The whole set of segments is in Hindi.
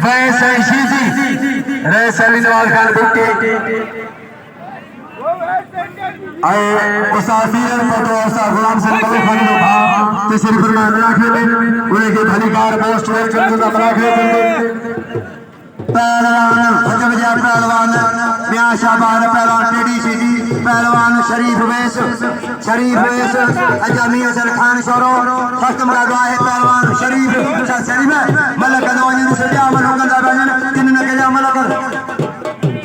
वैसे शीजी सलीनवाल खान बुट्टी उसाफिर फोटो उसा गुलाम सिंह बलू खान नो भा तीसरी फरमा राखे उन्हें के भलीकार पोस्ट वे चंदू का राखे पहलवान फजबजा पहलवान मियां शाबान पहलवान टेडी सीधी पहलवान शरीफ वेस अजामी हसन खान शोरो खत्म का दुआ है पहलवान शरीफ मलक नवानी से जा मलो का बजन किन न के जा मलक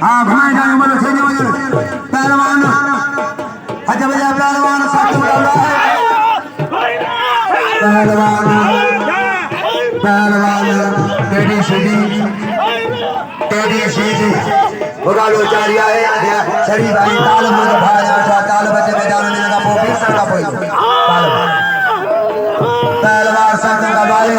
हां घुमाए जाए मलो थे वजन पहलवान फजबजा पहलवान खत्म का दुआ है पहलवान टेडी सीधी उगालो चारिया है शरीफ भाई ताल में भाई आठा ताल बच्चे में जाने लगा वो फिर सर का कोई पहलवान संग का भाई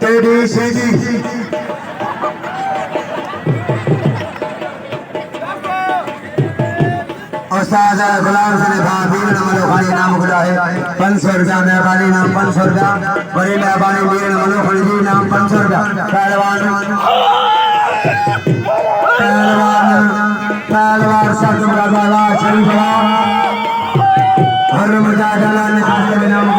टेडी सीधी उस्ताद गुलाम सिंह खान वीर मलोखानी नाम खुदा है 500 रुपया मेहरबानी नाम 500 रुपया बड़ी मेहरबानी वीर मलोखानी जी नाम 500 रुपया पहलवान सब बाबा शरीफ हर मजा डाला नाम